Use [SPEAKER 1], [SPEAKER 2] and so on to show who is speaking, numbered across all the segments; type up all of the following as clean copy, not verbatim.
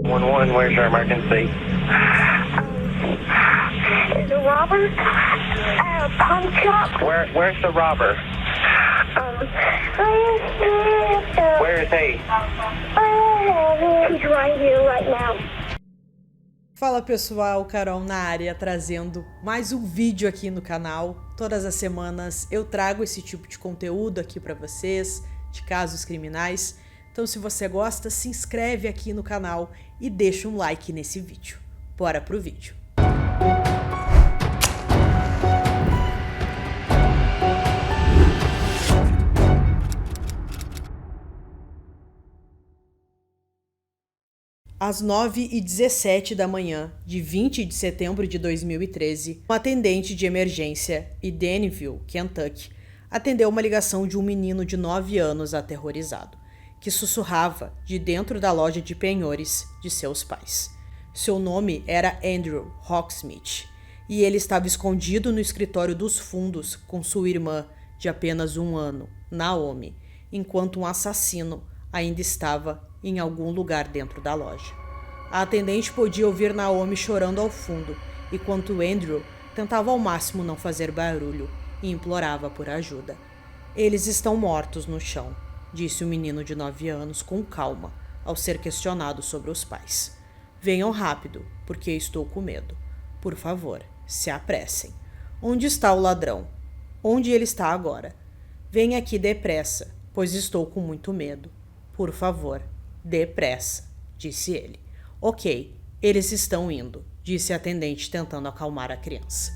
[SPEAKER 1] 911, where's your emergency?
[SPEAKER 2] Is a robber at a pawn shop.
[SPEAKER 1] Where's the robber? Where is he?
[SPEAKER 2] He's right here right now.
[SPEAKER 3] Fala pessoal, Carol na área, trazendo mais um vídeo aqui no canal. Todas as semanas eu trago esse tipo de conteúdo aqui para vocês, de casos criminais. Então se você gosta, se inscreve aqui no canal e deixa um like nesse vídeo. Bora pro vídeo. Às 9h17 da manhã de 20 de setembro de 2013, um atendente de emergência em Danville, Kentucky, atendeu uma ligação de um menino de 9 anos aterrorizado, que sussurrava de dentro da loja de penhores de seus pais. Seu nome era Andrew Hawksmith, e ele estava escondido no escritório dos fundos com sua irmã de apenas 1 ano, Naomi, enquanto um assassino ainda estava em algum lugar dentro da loja. A atendente podia ouvir Naomi chorando ao fundo, enquanto Andrew tentava ao máximo não fazer barulho e implorava por ajuda. Eles estão mortos no chão, disse o menino de 9 anos com calma, ao ser questionado sobre os pais. Venham rápido, porque estou com medo. Por favor, se apressem. Onde está o ladrão? Onde ele está agora? Venha aqui depressa, pois estou com muito medo. Por favor, depressa, disse ele. Ok, eles estão indo, disse a atendente tentando acalmar a criança.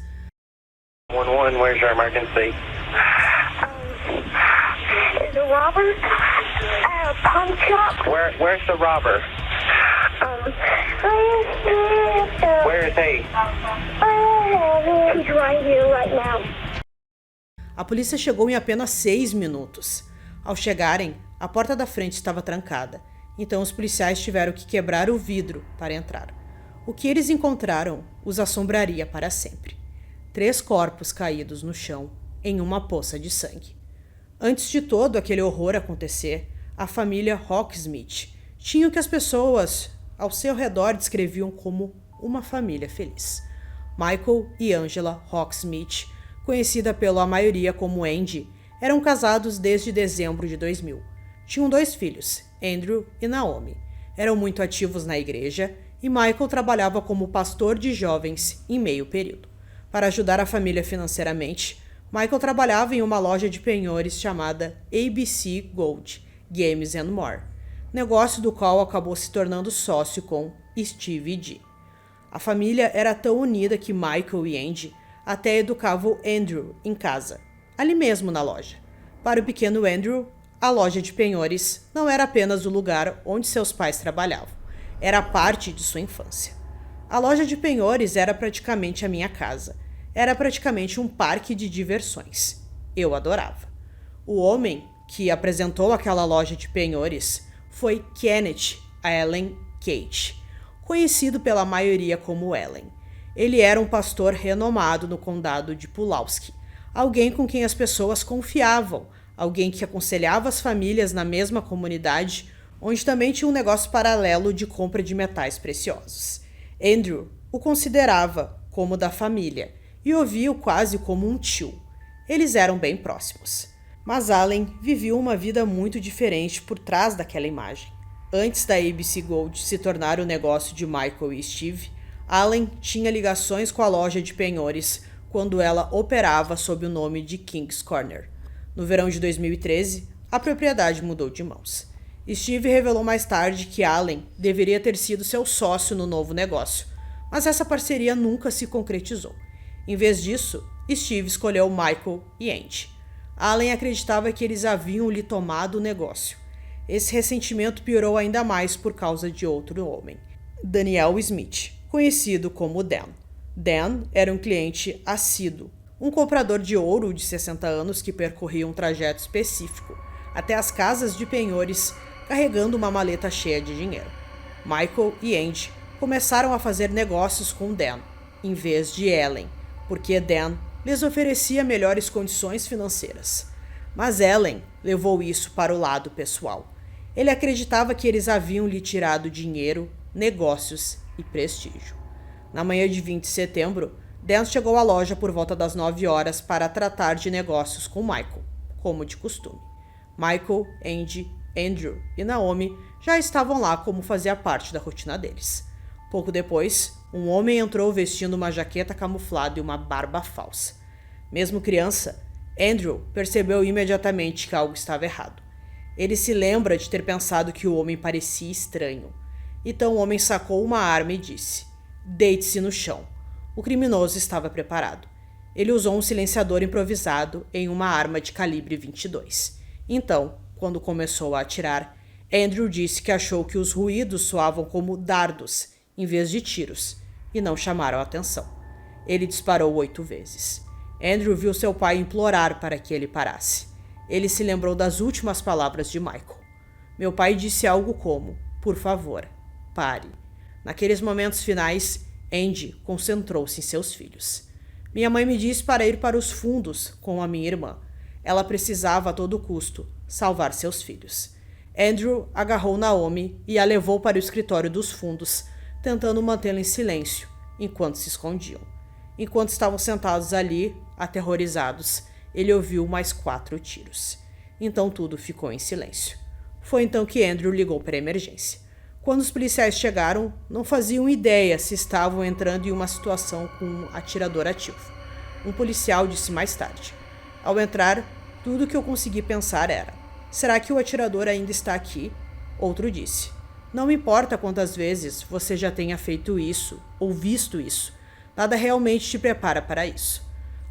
[SPEAKER 1] 911, where's your emergency?
[SPEAKER 2] Is a robber at a pawn shop.
[SPEAKER 1] Where's the robber? Where is he?
[SPEAKER 2] He's right here right now.
[SPEAKER 3] A polícia chegou em apenas 6 minutos. Ao chegarem, a porta da frente estava trancada, então os policiais tiveram que quebrar o vidro para entrar. O que eles encontraram os assombraria para sempre. 3 corpos caídos no chão, em uma poça de sangue. Antes de todo aquele horror acontecer, a família Hawksmith tinha o que as pessoas ao seu redor descreviam como uma família feliz. Michael e Angela Hawksmith, conhecida pela maioria como Andy, eram casados desde dezembro de 2000. Tinham 2 filhos, Andrew e Naomi. Eram muito ativos na igreja e Michael trabalhava como pastor de jovens em meio período. Para ajudar a família financeiramente, Michael trabalhava em uma loja de penhores chamada ABC Gold Games and More, negócio do qual acabou se tornando sócio com Steve D. A família era tão unida que Michael e Andy até educavam Andrew em casa, ali mesmo na loja. Para o pequeno Andrew, a loja de penhores não era apenas o lugar onde seus pais trabalhavam, era parte de sua infância. A loja de penhores era praticamente a minha casa, era praticamente um parque de diversões. Eu adorava. O homem que apresentou aquela loja de penhores foi Kenneth Allen Cage, conhecido pela maioria como Ellen. Ele era um pastor renomado no condado de Pulaski, alguém com quem as pessoas confiavam, alguém que aconselhava as famílias na mesma comunidade, onde também tinha um negócio paralelo de compra de metais preciosos. Andrew o considerava como da família e o via quase como um tio. Eles eram bem próximos. Mas Allen vivia uma vida muito diferente por trás daquela imagem. Antes da ABC Gold se tornar o negócio de Michael e Steve, Allen tinha ligações com a loja de penhores quando ela operava sob o nome de King's Corner. No verão de 2013, a propriedade mudou de mãos. Steve revelou mais tarde que Allen deveria ter sido seu sócio no novo negócio, mas essa parceria nunca se concretizou. Em vez disso, Steve escolheu Michael e Andy. Allen acreditava que eles haviam lhe tomado o negócio. Esse ressentimento piorou ainda mais por causa de outro homem, Daniel Smith, conhecido como Dan. Dan era um cliente assíduo, um comprador de ouro de 60 anos que percorria um trajeto específico até as casas de penhores carregando uma maleta cheia de dinheiro. Michael e Andy começaram a fazer negócios com Dan, em vez de Ellen, porque Dan lhes oferecia melhores condições financeiras. Mas Ellen levou isso para o lado pessoal. Ele acreditava que eles haviam lhe tirado dinheiro negócios e prestígio. Na manhã de 20 de setembro, Dan chegou à loja por volta das 9 horas para tratar de negócios com Michael, como de costume. Michael, Andy, Andrew e Naomi já estavam lá como fazia parte da rotina deles. Pouco depois, um homem entrou vestindo uma jaqueta camuflada e uma barba falsa. Mesmo criança, Andrew percebeu imediatamente que algo estava errado. Ele se lembra de ter pensado que o homem parecia estranho. Então o homem sacou uma arma e disse: "Deite-se no chão." O criminoso estava preparado. Ele usou um silenciador improvisado em uma arma de calibre 22. Então, quando começou a atirar, Andrew disse que achou que os ruídos soavam como dardos em vez de tiros e não chamaram a atenção. Ele disparou 8 vezes. Andrew viu seu pai implorar para que ele parasse. Ele se lembrou das últimas palavras de Michael. Meu pai disse algo como: "Por favor, pare." Naqueles momentos finais, Andy concentrou-se em seus filhos. Minha mãe me disse para ir para os fundos com a minha irmã. Ela precisava a todo custo salvar seus filhos. Andrew agarrou Naomi e a levou para o escritório dos fundos, tentando mantê-la em silêncio enquanto se escondiam. Enquanto estavam sentados ali, aterrorizados, ele ouviu mais 4 tiros. Então tudo ficou em silêncio. Foi então que Andrew ligou para a emergência. Quando os policiais chegaram, não faziam ideia se estavam entrando em uma situação com um atirador ativo. Um policial disse mais tarde: "Ao entrar, tudo o que eu consegui pensar era: será que o atirador ainda está aqui?" Outro disse: "Não importa quantas vezes você já tenha feito isso ou visto isso, nada realmente te prepara para isso."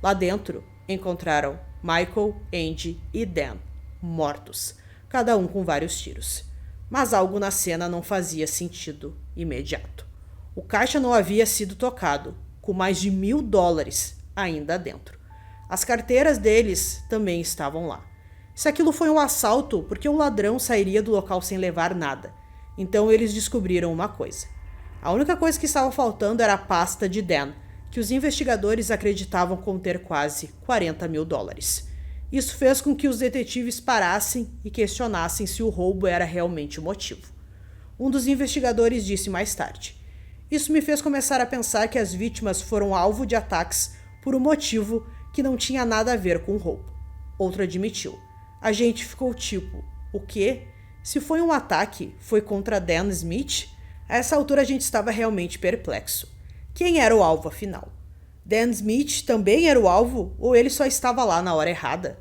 [SPEAKER 3] Lá dentro, encontraram Michael, Andy e Dan, mortos, cada um com vários tiros. Mas algo na cena não fazia sentido imediato. O caixa não havia sido tocado, com mais de $1.000 ainda dentro. As carteiras deles também estavam lá. Se aquilo foi um assalto, por que um ladrão sairia do local sem levar nada? Então eles descobriram uma coisa. A única coisa que estava faltando era a pasta de Dan, que os investigadores acreditavam conter quase $40.000. Isso fez com que os detetives parassem e questionassem se o roubo era realmente o motivo. Um dos investigadores disse mais tarde: "Isso me fez começar a pensar que as vítimas foram alvo de ataques por um motivo que não tinha nada a ver com o roubo." Outro admitiu: "A gente ficou tipo, o quê? Se foi um ataque, foi contra Dan Smith?" A essa altura a gente estava realmente perplexo. Quem era o alvo afinal? Dan Smith também era o alvo ou ele só estava lá na hora errada?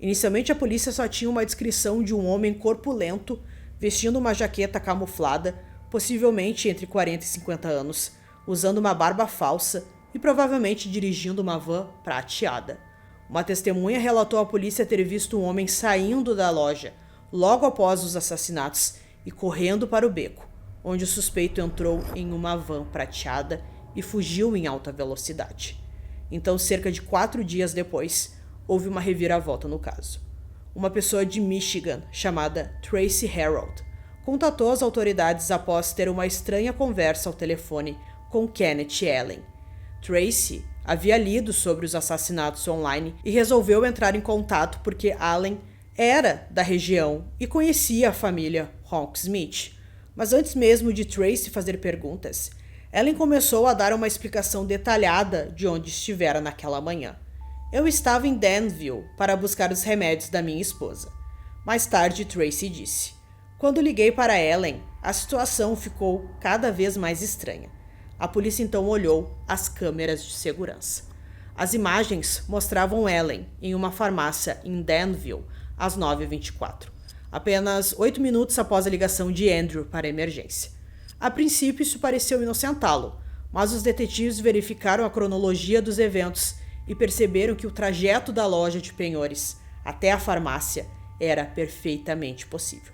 [SPEAKER 3] Inicialmente a polícia só tinha uma descrição de um homem corpulento, vestindo uma jaqueta camuflada, possivelmente entre 40 e 50 anos, usando uma barba falsa e provavelmente dirigindo uma van prateada. Uma testemunha relatou à polícia ter visto um homem saindo da loja logo após os assassinatos e correndo para o beco, onde o suspeito entrou em uma van prateada e fugiu em alta velocidade. Então, cerca de 4 dias depois, houve uma reviravolta no caso. Uma pessoa de Michigan, chamada Tracy Harold, contatou as autoridades após ter uma estranha conversa ao telefone com Kenneth Allen. Tracy havia lido sobre os assassinatos online e resolveu entrar em contato porque Allen era da região e conhecia a família Hawk-Smith. Mas antes mesmo de Tracy fazer perguntas, Ellen começou a dar uma explicação detalhada de onde estivera naquela manhã. "Eu estava em Danville para buscar os remédios da minha esposa." Mais tarde, Tracy disse: "Quando liguei para Ellen, a situação ficou cada vez mais estranha." A polícia então olhou as câmeras de segurança. As imagens mostravam Ellen em uma farmácia em Danville às 9h24, apenas 8 minutos após a ligação de Andrew para a emergência. A princípio isso pareceu inocentá-lo, mas os detetives verificaram a cronologia dos eventos e perceberam que o trajeto da loja de penhores até a farmácia era perfeitamente possível.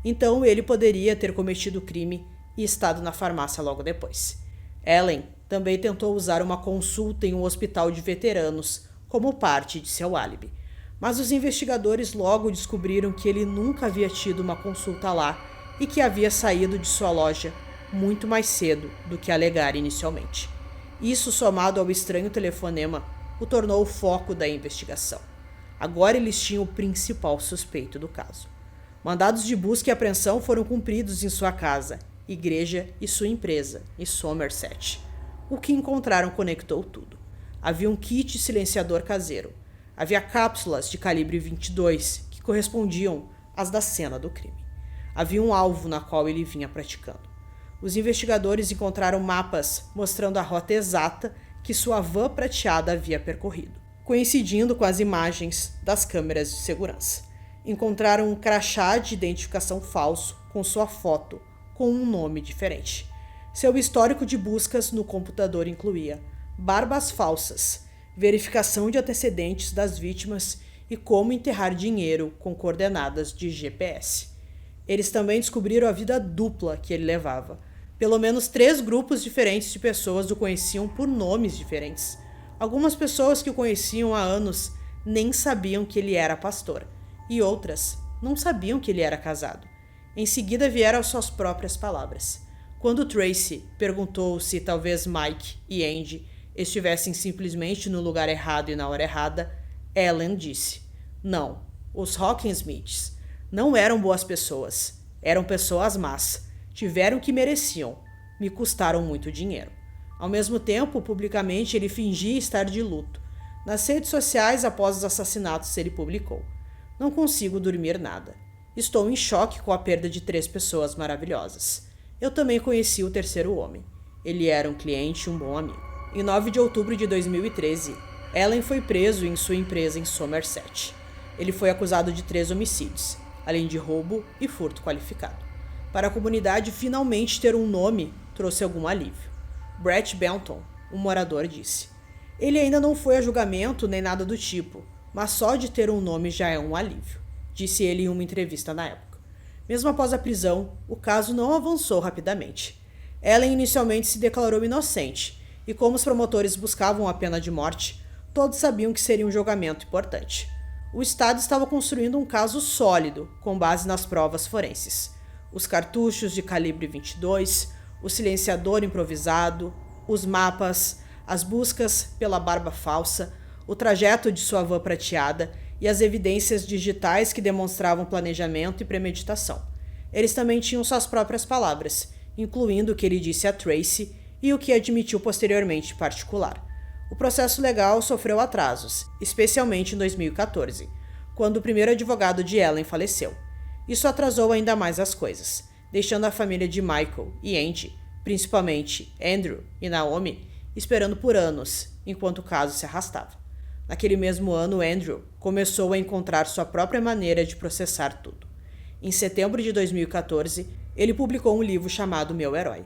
[SPEAKER 3] Então ele poderia ter cometido o crime e estado na farmácia logo depois. Ellen também tentou usar uma consulta em um hospital de veteranos como parte de seu álibi, mas os investigadores logo descobriram que ele nunca havia tido uma consulta lá e que havia saído de sua loja muito mais cedo do que alegara inicialmente. Isso, somado ao estranho telefonema, o tornou o foco da investigação. Agora eles tinham o principal suspeito do caso. Mandados de busca e apreensão foram cumpridos em sua casa, igreja e sua empresa, em Somerset. O que encontraram conectou tudo. Havia um kit silenciador caseiro. Havia cápsulas de calibre 22 que correspondiam às da cena do crime. Havia um alvo na qual ele vinha praticando. Os investigadores encontraram mapas mostrando a rota exata que sua van prateada havia percorrido, coincidindo com as imagens das câmeras de segurança. Encontraram um crachá de identificação falso com sua foto, com um nome diferente. Seu histórico de buscas no computador incluía barbas falsas, verificação de antecedentes das vítimas e como enterrar dinheiro com coordenadas de GPS. Eles também descobriram a vida dupla que ele levava. Pelo menos 3 grupos diferentes de pessoas o conheciam por nomes diferentes. Algumas pessoas que o conheciam há anos nem sabiam que ele era pastor, e outras não sabiam que ele era casado. Em seguida vieram as suas próprias palavras. Quando Tracy perguntou se talvez Mike e Andy estivessem simplesmente no lugar errado e na hora errada, Ellen disse: não, os Hawkinsmiths não eram boas pessoas, eram pessoas más, tiveram o que mereciam, me custaram muito dinheiro. Ao mesmo tempo, publicamente, ele fingia estar de luto. Nas redes sociais, após os assassinatos, ele publicou: não consigo dormir nada. Estou em choque com a perda de 3 pessoas maravilhosas. Eu também conheci o terceiro homem. Ele era um cliente e um bom amigo. Em 9 de outubro de 2013, Ellen foi preso em sua empresa em Somerset. Ele foi acusado de 3 homicídios, além de roubo e furto qualificado. Para a comunidade finalmente ter um nome, trouxe algum alívio. Brett Benton, um morador, disse: ele ainda não foi a julgamento nem nada do tipo, mas só de ter um nome já é um alívio, disse ele em uma entrevista na época. Mesmo após a prisão, o caso não avançou rapidamente. Ellen inicialmente se declarou inocente, e como os promotores buscavam a pena de morte, todos sabiam que seria um julgamento importante. O Estado estava construindo um caso sólido, com base nas provas forenses. Os cartuchos de calibre 22, o silenciador improvisado, os mapas, as buscas pela barba falsa, o trajeto de sua van prateada e as evidências digitais que demonstravam planejamento e premeditação. Eles também tinham suas próprias palavras, incluindo o que ele disse a Tracy e o que admitiu posteriormente em particular. O processo legal sofreu atrasos, especialmente em 2014, quando o primeiro advogado de Ellen faleceu. Isso atrasou ainda mais as coisas, deixando a família de Michael e Andy, principalmente Andrew e Naomi, esperando por anos, enquanto o caso se arrastava. Naquele mesmo ano, Andrew começou a encontrar sua própria maneira de processar tudo. Em setembro de 2014, ele publicou um livro chamado Meu Herói.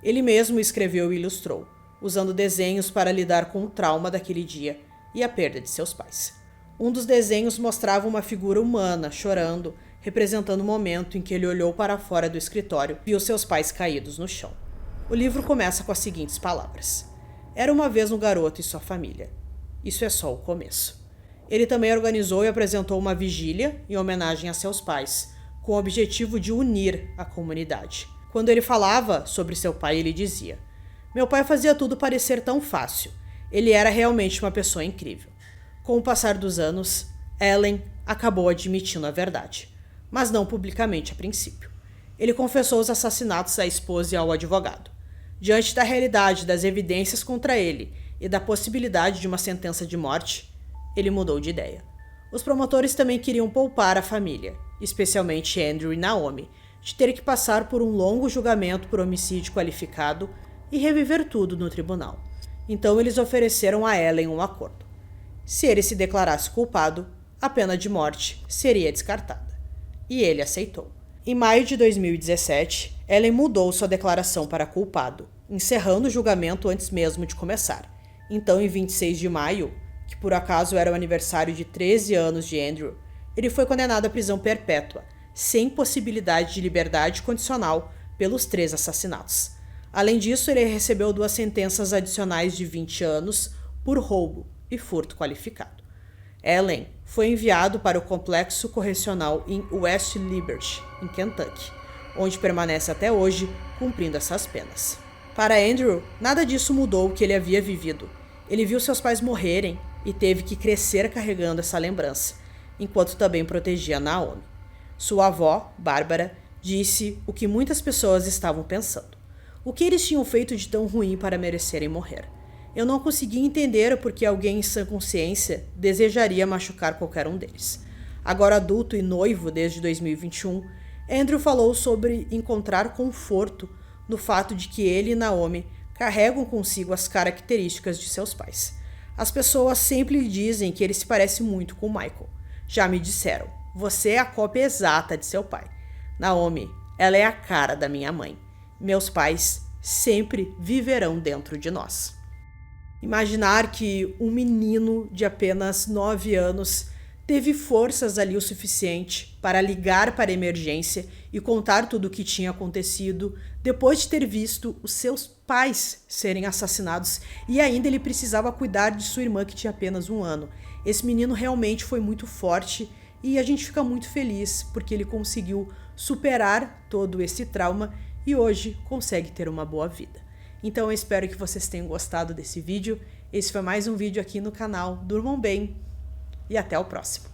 [SPEAKER 3] Ele mesmo escreveu e ilustrou, usando desenhos para lidar com o trauma daquele dia e a perda de seus pais. Um dos desenhos mostrava uma figura humana chorando, representando o momento em que ele olhou para fora do escritório e viu seus pais caídos no chão. O livro começa com as seguintes palavras: era uma vez um garoto e sua família. Isso é só o começo. Ele também organizou e apresentou uma vigília em homenagem a seus pais, com o objetivo de unir a comunidade. Quando ele falava sobre seu pai, ele dizia: meu pai fazia tudo parecer tão fácil. Ele era realmente uma pessoa incrível. Com o passar dos anos, Ellen acabou admitindo a verdade, mas não publicamente a princípio. Ele confessou os assassinatos à esposa e ao advogado. Diante da realidade das evidências contra ele e da possibilidade de uma sentença de morte, ele mudou de ideia. Os promotores também queriam poupar a família, especialmente Andrew e Naomi, de ter que passar por um longo julgamento por homicídio qualificado e reviver tudo no tribunal. Então eles ofereceram a Ellen um acordo. Se ele se declarasse culpado, a pena de morte seria descartada. E ele aceitou. Em maio de 2017, Ellen mudou sua declaração para culpado, encerrando o julgamento antes mesmo de começar. Então, em 26 de maio, que por acaso era o aniversário de 13 anos de Andrew, ele foi condenado à prisão perpétua, sem possibilidade de liberdade condicional pelos 3 assassinatos. Além disso, ele recebeu 2 sentenças adicionais de 20 anos por roubo e furto qualificado. Ellen foi enviado para o complexo correcional em West Liberty, em Kentucky, onde permanece até hoje cumprindo essas penas. Para Andrew, nada disso mudou o que ele havia vivido. Ele viu seus pais morrerem e teve que crescer carregando essa lembrança, enquanto também protegia Naomi. Sua avó, Bárbara, disse o que muitas pessoas estavam pensando. O que eles tinham feito de tão ruim para merecerem morrer? Eu não conseguia entender por que alguém em sã consciência desejaria machucar qualquer um deles. Agora adulto e noivo desde 2021, Andrew falou sobre encontrar conforto no fato de que ele e Naomi carregam consigo as características de seus pais. As pessoas sempre lhe dizem que ele se parece muito com Michael. Já me disseram, você é a cópia exata de seu pai. Naomi, ela é a cara da minha mãe. Meus pais sempre viverão dentro de nós. Imaginar que um menino de apenas 9 anos teve forças ali o suficiente para ligar para a emergência e contar tudo o que tinha acontecido depois de ter visto os seus pais serem assassinados e ainda ele precisava cuidar de sua irmã que tinha apenas 1 ano. Esse menino realmente foi muito forte e a gente fica muito feliz porque ele conseguiu superar todo esse trauma e hoje consegue ter uma boa vida. Então eu espero que vocês tenham gostado desse vídeo. Esse foi mais um vídeo aqui no canal. Durmam bem e até o próximo.